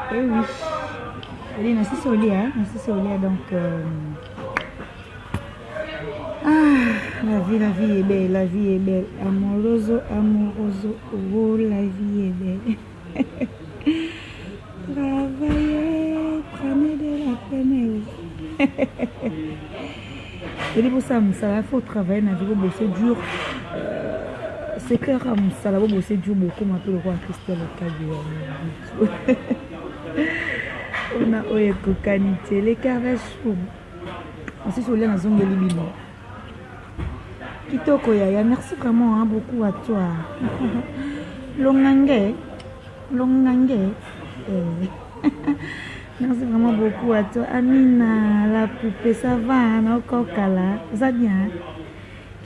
Eh oui. Allez, merci Solia, hein. Merci Solia. Donc, la vie est belle, la vie est belle. Amoroso, amoroso, oh, la vie est belle. Travaillez, prenez de la peine. Et pour ça, il faut travailler, il faut bosser dur. C'est clair, ça va bosser dur beaucoup, mais tout le roi Christelle est cadre. On a oye kokanité, les carachou. On s'est sur les raisons de l'ibino. Kitoko Yaya, merci vraiment hein, beaucoup à toi. Longange. Merci vraiment beaucoup à toi. Amina, la poupée, ça va, hein, Kokala. Ça bien.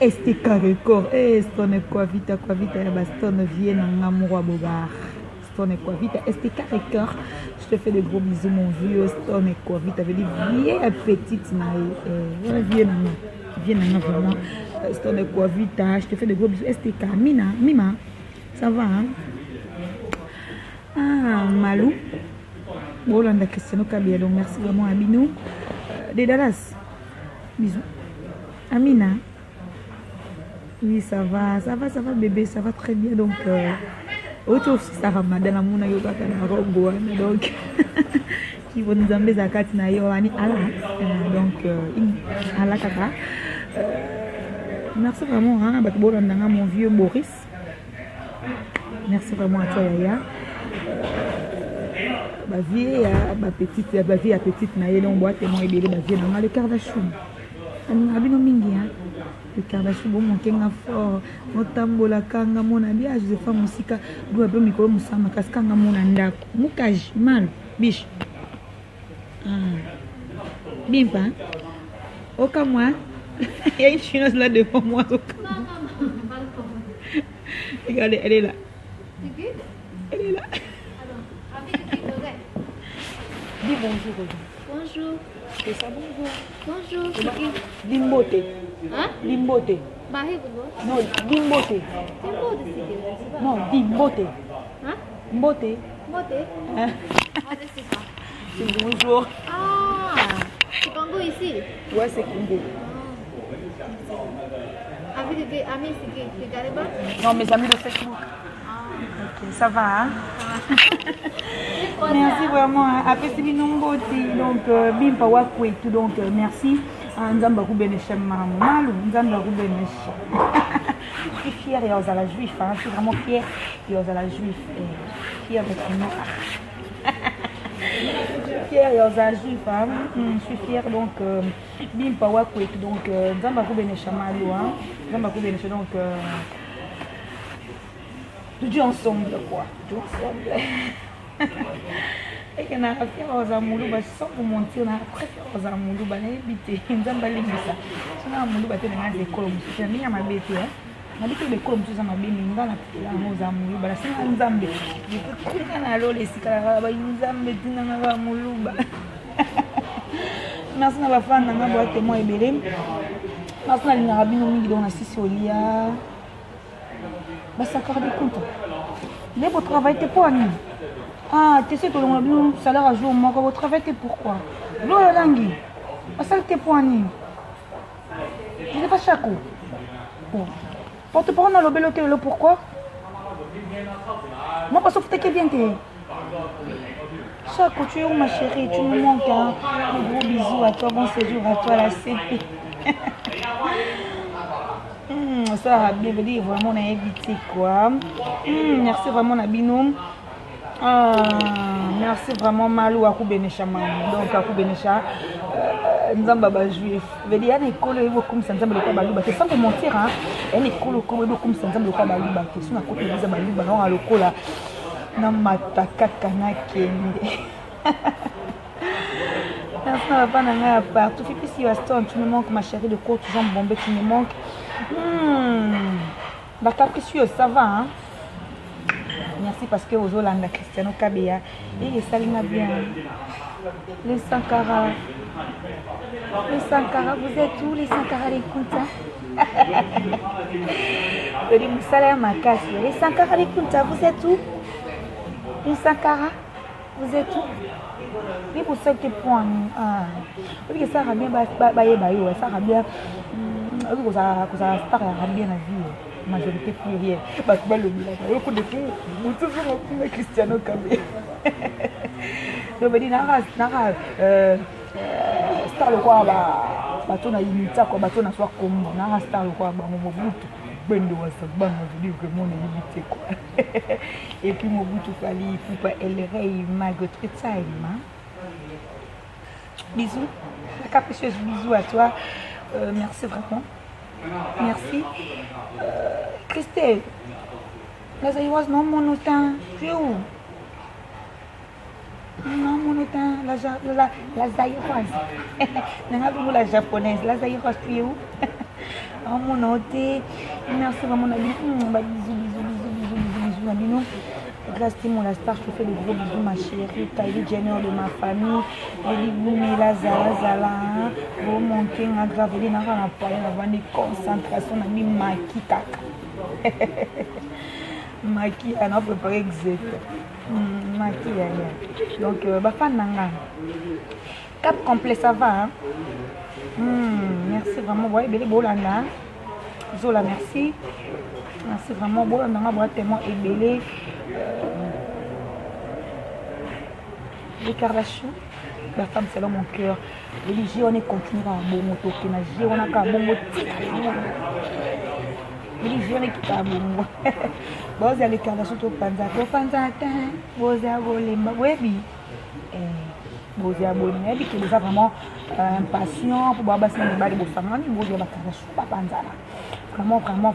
STK Record. Stone quoi vite, Stone vient en amour à Bogar. Stone quoi vite, STK Record. Je te fais de gros bisous, mon vieux. Stone quoi vite, avec des vieilles petites. Viens vraiment. Stone quoi vite, je te fais de gros bisous. STK, Mima, ça va, hein? Ah, Malou. Bolanda Cristiano Kabia, donc merci vraiment à Binou. Des Dallas. Bisous. Amina. Oui, ça va bébé, ça va très bien. Donc, autre aussi, ça va, madame Amouna Yoga Kanarogo. Donc, qui vont nous emmener à Katina Yoani Ala. Donc, Ala Kaka. Merci vraiment, hein, Bolanda, mon vieux Boris. Merci vraiment à toi, Yaya. Ma vie à petite naïe donc boîte et moi et bébé ma vie dans le Kardachou. Abino mingi hein. Le Kardachou bon mon kenga fort. Motambola kanga mon abi a Josepha musika do abe mikolo musama kaskanga mon ndako. Mukaji mal biche. Bimpa. Oka moi. Il y a une chinoise là devant moi. Regardez, elle est là. Elle est là. Dis bonjour. Bonjour. C'est ça, bonjour. Bonjour. Limbote. Hein? Limbote. Bahé, bonjour. Non, Limbote. Non, Limbote. Hein? Mbote. Moté. Hein? C'est ça. C'est bonjour. Ah, c'est Congo ici. Ouais, c'est Congo. Avec des amis, c'est Gareba. Non, mes amis de Facebook. Ok, ça va, hein? Merci vraiment. Après, c'est Binomboti. Donc, Bimpa Wakwetu. Donc, merci. Nzamba Roubeneshem Malou. Nzamba Roubeneshem. Je suis fière et à la juif. Je suis vraiment fière et à la juif. Fière d'être moi. Fière et à la juif. Je suis fière. Donc, Bimpa Wakwetu. Donc, Nzamba Roubeneshem Malou. Nzamba Roubeneshem. Donc, tout ensemble quoi, tout ensemble. Et qu'on a fait aux Amoulouba sans vous mentir, on a préféré aux Amoulouba n'habiter. Nous avons balayé ça. Si on a Amoulouba, tu as des colommes. C'est bien ma bête. On a dit que les colommes sont ma bête. Nous avons aux Amoulouba. C'est un Zambé. Je peux courir à l'eau les cicalas. Nous avons des dinars à Amoulouba. Merci à la femme. On a boité moi et Bélé. Merci à l'Inarabino Migi dans la Sissolia. Ça accorde compte. Mais votre travail t'es pour nous. Ah, tu sais que le salaire à jour, moi, votre travail t'es pourquoi? L'eau est langue. Ça t'es pour nous. Je ne sais pas chaque coup. Pour te prendre le bel hôtel, pourquoi? Moi, parce que tu es bien. Chaque coup, tu es où ma chérie? Tu me manques. Hein? Un gros bisou à toi, bon séjour à toi, la CP. Ça a bien dire vraiment on a évité quoi. Merci vraiment Nabino. Merci vraiment Malou à Koubenesha. Donc à Koubenesha, Nzamba ba juif. Veut dire une école comme ça Nzamba le quoi baluba. C'est sans te mentir hein. Une école comme ça Nzamba le quoi baluba. Qui sont à côté de Nzamba baluba non à l'école na mataka kana kende. Merci à pas n'a partout. Fipi si Aston, tu me manques ma chérie de côte jambes bombées, tu me manques. Bah capricieux, ça va hein. Merci parce que aux Hollande Cristiano Kabia et ça l'a bien. Les Sankara. Les Sankara, vous êtes où les Sankara les Kunta? Je dis Moussala Makasi. Les Sankara les Kunta, vous êtes où? Les Sankara? Vous êtes où? Oui, pour ça que point. Oui, que ça va bien, ça va bien. Oui, que ça va bien la vie. Majorité plurielle. Bah, tu vas le dire. Il faut des tout. Vous tous vous Cristiano Kabé. Donc, il star le quoi bato na imita quoi bato na soir comme na star le quoi ba Mobutu bendo wa sabana je dis vraiment na imité quoi. Et puis Mobutu fali pour pas elle rey Margot Tsaima. Bisous, la capricieuse, bisous à toi. Merci vraiment. Merci. Christelle, la zaïwas non mon temps. Tu es où? Non, mon temps, la zaïroise. La japonaise, la zaïroise, tu es où? Oh mon hôtel, merci vraiment. Bisous, Nabino. Grâce à mon star, je te fais de gros bisous, ma chérie. Kylie Jenner de ma famille. Eli Boumi, la Zala. Vous montez, on a gravé les narins à poil, on a des concentrations, on a mis Maki Kaka. Maki, on a préparé exact. Maki, donc, Bafan Nanga. Cap complet, ça va. Hein? Merci vraiment. Ouais, Bélé Bolanda. Zola, merci. Merci vraiment. Bolanda, on a tellement ébélé. Les Kardashians, la femme c'est dans mon cœur. Religion on est continué à bon moto qui n'a jamais on a qu'à bon moto. Religion on est qui à bon moto. Bon c'est les Kardashians to panza bon c'est à voler ma webi. Bon c'est à voler mais qui les a vraiment impatient pour baba c'est les balles de femme ni bon c'est la Kardashian pas panza là. Vraiment, pour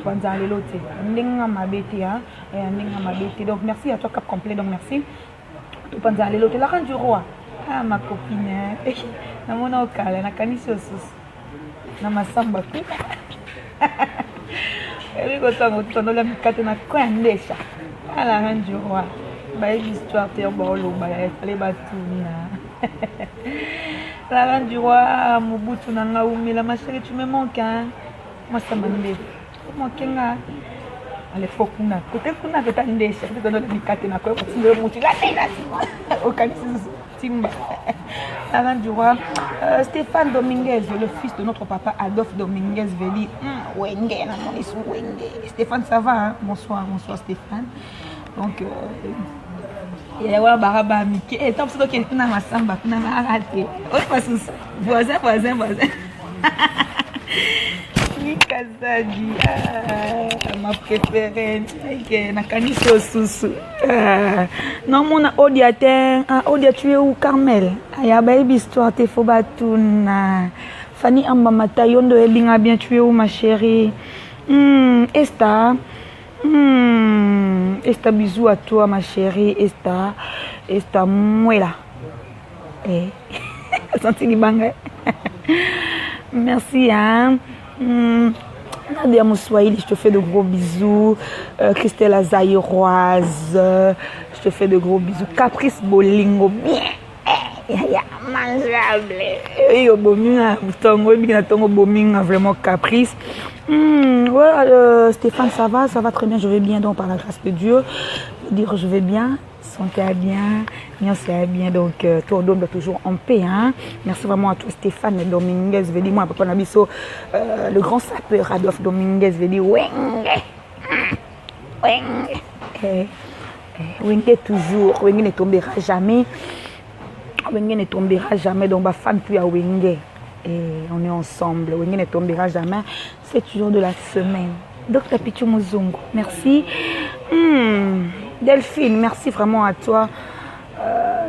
penser à l'autre. Donc, merci à toi, Cap Complet. Donc, merci. Pour penser à l'autre. La reine du roi. Ah, ma copine. Na mon okale, na kanisi osusu. Na masamba. Et puis, quand on a mis quatre na quoi ndesha. Ah, la reine du roi. Bah, l'histoire, t'es en bolo, bah, elle est battue. La reine du roi, Mobutu nanga umila, ma chérie, tu me manques, hein. Moi, ça m'a dit, comment qu'il a à l'époque, on a côté qu'on a fait un déchet, c'est que nous avons mis na quoi, parce que nous avons au Timba. La reine du roi, Stéphane Dominguez, le fils de notre papa Adolphe Dominguez, veut dire, Wenge, Stéphane, ça va, hein? Bonsoir, Stéphane. Donc, il y a un baraba Mickey, et tant que c'est qu'il y a un samba, il y a un raté. Voisin. Kazadi, ma préférée, Nakaniso Susu. Non, mon Odia, tu es où, Carmel? Aya baby histoire, t'es faux batouna. Fanny Ambamata, Yondo Ebinga, bien, tu es où, ma chérie? Esther, bisous à toi, ma chérie. Esther, mouela. Senti Libanga. Merci, hein. Nadia Moussoaïli, je te fais de gros bisous. Christelle Azaïroise, je te fais de gros bisous. Caprice Bolingo, bien. Mangeable. Et au bominga, vraiment Caprice. Stéphane, ça va très bien. Je vais bien, donc par la grâce de Dieu. Dire je vais bien. Santé à bien, merci à bien, donc tout le monde toujours en paix. Hein? Merci vraiment à toi Stéphane Dominguez, je vais dire moi papa Nabiso, le grand sapeur Adolphe Dominguez, je vais dire Wenge toujours, Wenge ne tombera jamais, donc ma femme puis à Wenge, et on est ensemble, Wenge ne tombera jamais, c'est toujours de la semaine. Docteur Pichu Muzungu, merci. Delphine, merci vraiment à toi.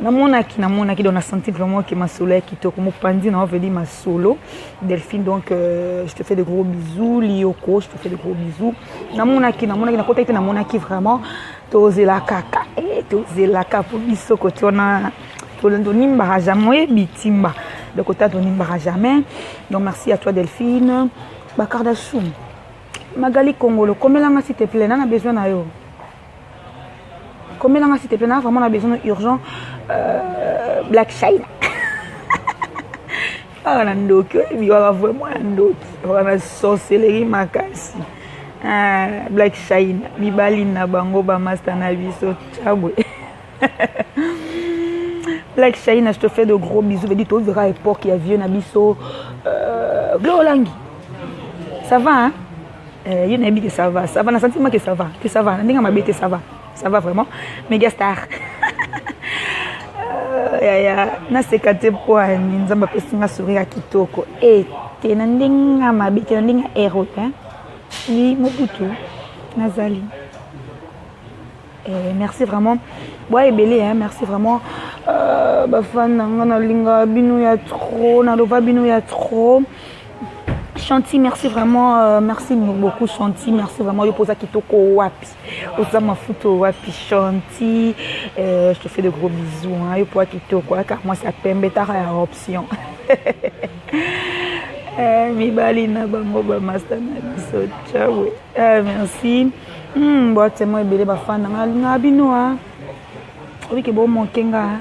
Namonaki, donc on a senti vraiment que ma soleil qui te comme pandi, on veut dire ma solo. Delphine, donc je te fais de gros bisous. Lioko, je te fais de gros bisous. Namonaki, na côté que namonaki vraiment. Toze la kaka, toze la kaka pour biso côté on a nimba jamais bitimba. De côté on nimba jamais. Donc merci à toi Delphine. Bakardachou. Magali Congolo, combien là s'il te plaît, on a besoin de yo. Combien là s'il te plaît, vraiment on a besoin urgent Black China. Ah on a ndoko, il y aura vraiment ndoko. On a sorcellerie makasi. Black China, Mibali na bango ba master na biso chabwe. Like Shaina, je te fais de gros bisous. Je dis, tu verras l'époque, il y a vieux Nabiso. Glolangi. Ça va, hein? Il y a une habitude, ça va. Ça va, on a senti que ça va. Que ça va. Ça va. Ça va vraiment. Méga star. Na sekate po ani nzamba pesinga sourire kitoko. Te na ndinga mabe, te na ndinga ero, hein? Oui, Mobutu. Nazali. Merci vraiment. Ouais, belé, hein, merci vraiment. Bafan na linga binu ya trop, na lova binu ya trop. Chanty, merci vraiment, merci beaucoup Chanty, merci vraiment. Je pose à Kitoko Wapi, Osama Futo Wapi Chanty, je te fais de gros bisous. Je pose à Kitoko, car moi ça pembe ta option. Mi balina bango ba master na biso ciao. Merci. Bon c'est moi belé ba fan na bino ah. Oui que bon mokenga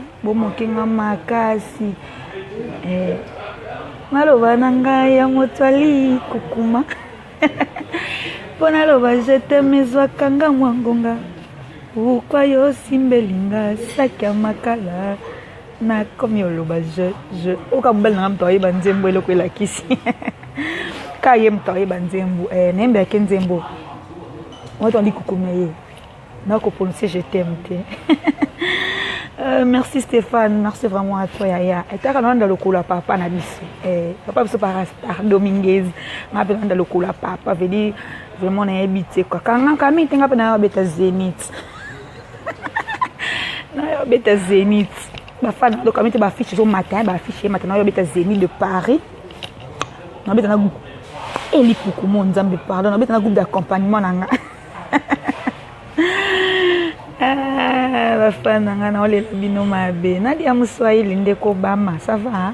makasi. Naloba nanga ya motwali kukuma. Pona loba jete mezwa kanga mwangonga. Ukwa yo simbelinga sakya makala. Na komi oloba je oka mbel na mto ayi banzembo eloko elakisi. Ka ye mto ayi banzembo nembe ya nzembo. Wato ndi kukuma ye. Na ko prononcer je t'aime te. Merci Stéphane, merci vraiment à toi Yaya. Et t'as quand dans le coup la papa na biso. Papa biso par Star Dominguez. Ma pe dans le coup la papa veut dire vraiment na habité quoi. Quand kami tenga pe na beta Zénith. Na beta Zénith. Ba fa do kami te ba fiche au matin, ba fiche matin na beta Zénith de Paris. Na beta na groupe. Eli Kukumo Nzambe pardon, na beta na groupe d'accompagnement nanga. La fin na ole bino mabe Nadia Muswahili ndeko bama ça va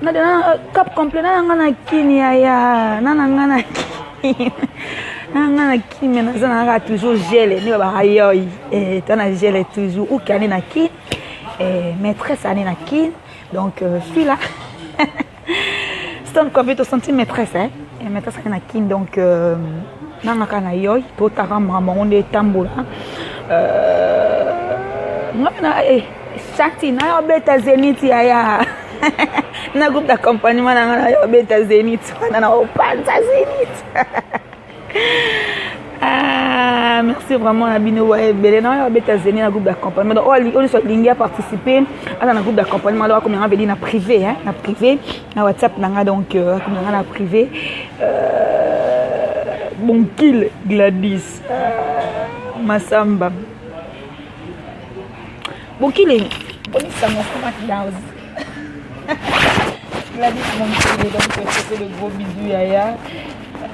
Nadia cap complet na kini ya na kini na zana toujours gel ni ba ayoy tana gel toujours ou kani na kini maîtresse ani na kini donc je suis là c'est un compétence senti maîtresse hein maîtresse ani na kini donc nanga kana yoy to tarama monde tambola ngana Chanty na yo beta Zénith ya na groupe d'accompagnement na yo beta Zénith na opanza Zénith. Merci vraiment à Bino Belé na yo beta Zénith na groupe d'accompagnement donc on soit lingi participer à un groupe d'accompagnement là comme on avait dit na privé hein na privé na WhatsApp nanga donc comme on na privé Bon kill Gladys Masamba bon kill bonne sama Smackdown Gladys mon kill donc je fais le gros bisou Yaya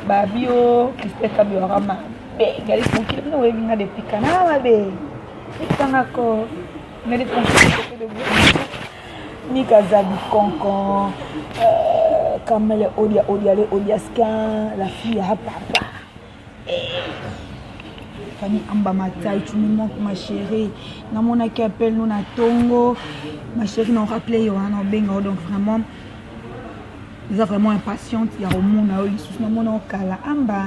Babio Christophe Biorama Gladys mon kill no webi na depuis kana mabe ikangako Gladys mon kill fait le gros bisou Nika Zabi Konkon Kamele Odiaskan la fille à papa Fanny Amba Matai, tu me manques ma chérie. Namona qui appelle nous na Tongo. Ma chérie nous rappelé Yohana Benga donc vraiment nous sommes vraiment impatiente. Il y a au monde à Olissus Namona Okala Amba.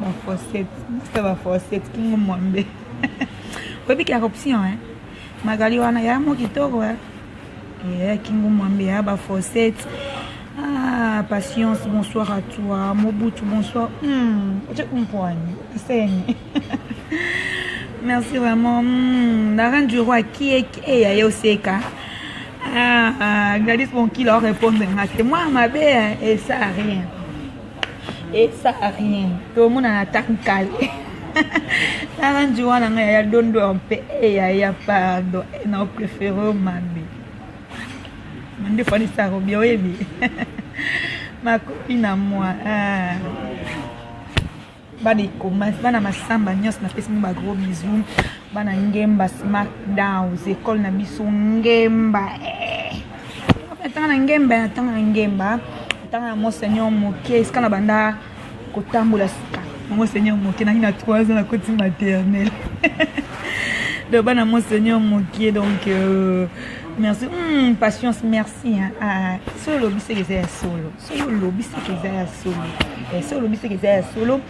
Ma fossette, c'est ma fossette qui m'embe. Vous voyez qu'il y a option hein. Magali wana ya mo kitoko hein. Et qui m'embe ya ba fossette. Ah, patience, bonsoir à toi. Mobutu, bonsoir. Je comprends. Merci vraiment. Naran du roi qui est Yoseka. Gladys mon qui leur répond. Moi, ma belle, et ça a rien. Et ça a rien. Tout le monde en attaque calé. Naran du roi, il y a donné un peu. Et il y a pardon. Et nous préférons ma belle. Je vais ça bien ma copine à moi bani commence bana masamba nyos na pesi mu ba gros bisous bana ngemba Smackdown école na biso ngemba tanga tanga monseigneur moké ska na banda kotambola sika monseigneur moké na 3 ans na côté maternelle de bana monseigneur moké donc merci patience merci hein solo lobby c'est que c'est solo solo lobby c'est que c'est solo solo lobby c'est que c'est solo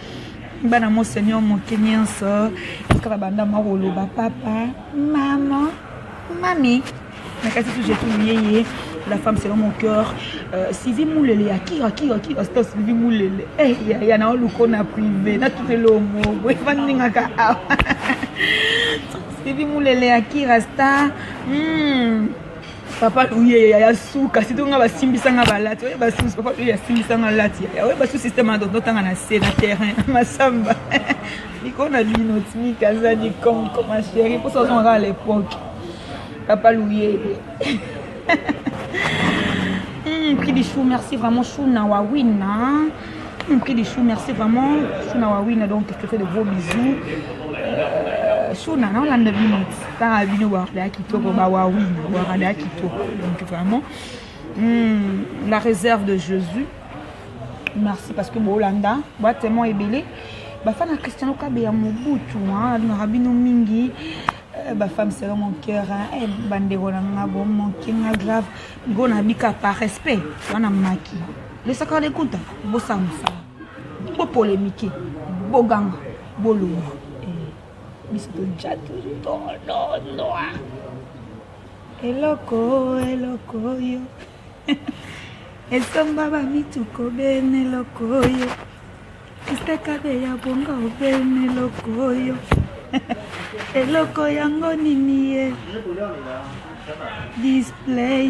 bana mo Seigneur mon kenyenso kaka banda makolo ba papa maman mami nakasi tout j'ai tout lié la femme c'est dans mon cœur Sylvie Moulele akira c'est Sylvie Moulele il y a na luko na privé na tout le mot boy vandinga ka Sylvie Moulele akira sta papa lui ya suka si tunga basimbisa nga balati oye basusi papa lui ya simbisa nga lati oye basusi système ndo tanga na se na terrain masamba ikona bino timika zani comme ma chérie pour ça on à l'époque papa lui prix du chou merci vraiment chou na wawina prix du chou merci vraiment chou na wawina donc je te fais de gros bisous chou na on l'a bino ta bino wa la kitoko ba wawina wa la kitoko donc vraiment la réserve de Jésus merci parce que bolanda ba tellement ébélé ba fana Cristiano Kabe ya mobutu hein na rabino mingi ba femme c'est dans mon cœur hein bandeko na ngabo mon kinga grave ngona bika par respect wana maki le sacre de compte bo samsa bo polémique bo gang bo lo biso to jato no eloko yo esomba ba mituko bene eloko yo isteka de ya bonga bene eloko yo eloko yango nini ye display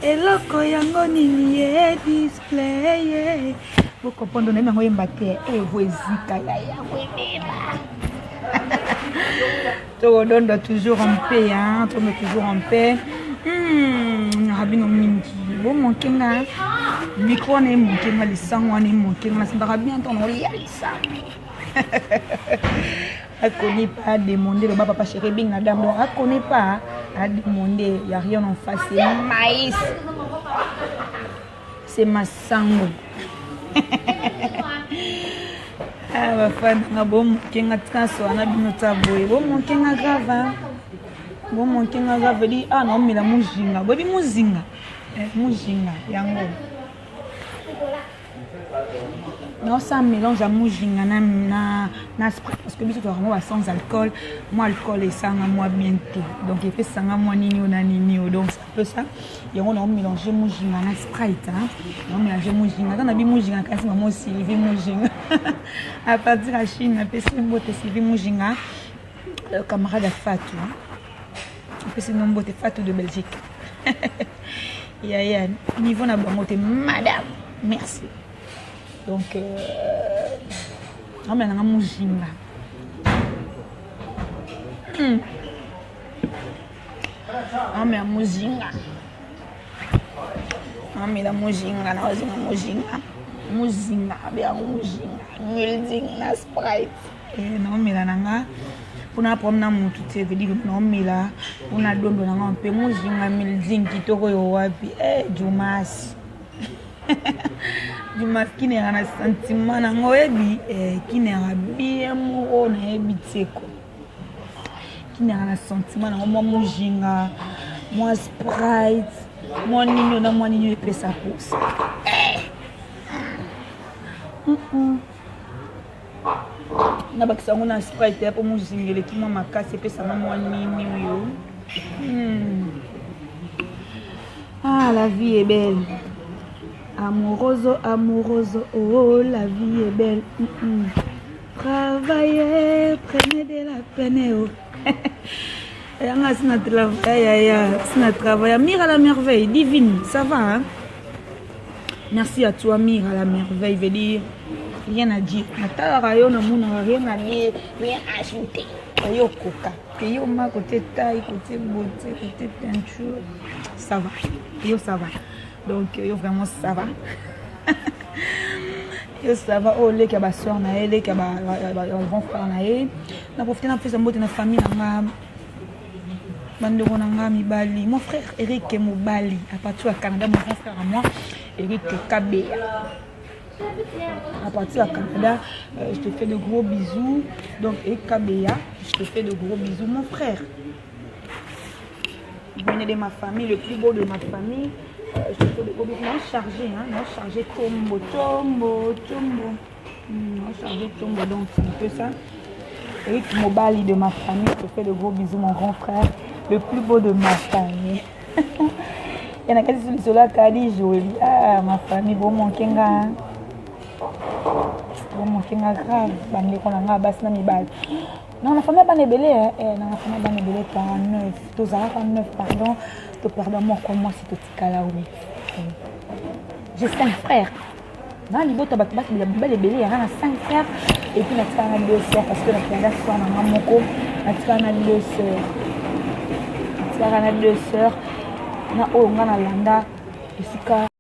eloko yango nini ye display boko pondo na yango yemba te voisika ya webeba on doit toujours en paix hein on est toujours en paix rabino mingi bon mon kinga micro na mon kinga lisango na mon kinga sindaka bien ton oli alisa elle connaît pas à demander le papa chéri bing madame donc elle connaît pas à demander il y a rien en face c'est maïs c'est ma sango ah ma femme na bon kinga tkaso na bino taboye bon mon kinga grave bon mon kinga grave dit ah non mais la mujinga bodi muzinga mujinga yango non ça mélange à mujinga na Sprite parce que biso vraiment sans alcool moi alcool et ça moi bientôt donc il fait ça moi nini donc c'est un peu ça et on a mélangé mujinga na Sprite hein on mélange mujinga on a bi mujinga kasi maman Sylvie mujinga à partir de Chine on peut se mbote Sylvie mujinga camarade Fatou on peut se mbote Fatou de Belgique ya niveau na bangote madame merci donc on a un mujinga on met un mujinga on met la mujinga na mujinga bien mujinga mulding na Sprite et non mais la nanga pour na promener mon tout c'est veut dire non mais là on a dondo na un peu mujinga mulding kitoko yo wapi Jumas Jumas qui n'est pas un sentiment na ngoebi qui n'est pas bien mo na ebitseko qui n'est pas un sentiment na moi mujinga moi Sprite moi nino et sa pousse na bakisa ngona Sprite pour mujingele ki moi makasi pesa na moi nini yo ah la vie est belle amoureuse, oh la vie est belle. Travaillez, prenez de la peine. Oh. C'est notre travail. Mire à la merveille, divine, ça va hein? Merci à toi, Mire à la merveille, veut dire rien à dire. Rien à dire, rien à ajouter. Yo coca, yo ma côté taille, côté beauté, côté peinture, ça va. Yo ça va. Donc yo vraiment ça va. Yo ça va oh les kaba soeur na elle kaba bon frère na elle. Na profiter na faire mbote na famille na bandeko na nga mibali. Mon frère Eric Mobali à partir du Canada, mon grand frère à moi Eric Kabea. À partir du Canada, je te fais de gros bisous. Donc Eric Kabea, je te fais de gros bisous mon frère. Venez de ma famille, le plus beau de ma famille. Je te fais de gros bisous. Non chargé, hein, non chargé. Tombo. Chargé de tombe, donc c'est un peu ça. Eric Mobali de ma famille, je te fais de gros bisous, mon grand frère, le plus beau de ma famille. Il y en a qui sont sur la Kadi, joli. Ah, ma famille, bon, mon kenga. Bon, mon kenga grave. Bande qu'on a basse na mi bal. Non, la famille pas belé, hein. Non, la famille pas belé, 49. Tous à 49, pardon. Tu pardon, moi, comme moi, si tu t'y cala, oui. J'ai 5 frères. Non, les beaux tabac, il y a belé, il y a 5 frères. Et puis, il y a 2 sœurs, parce que la Canada, c'est un moko. Il y a 2 sœurs. Il y a 2 sœurs. Na o ngana landa isika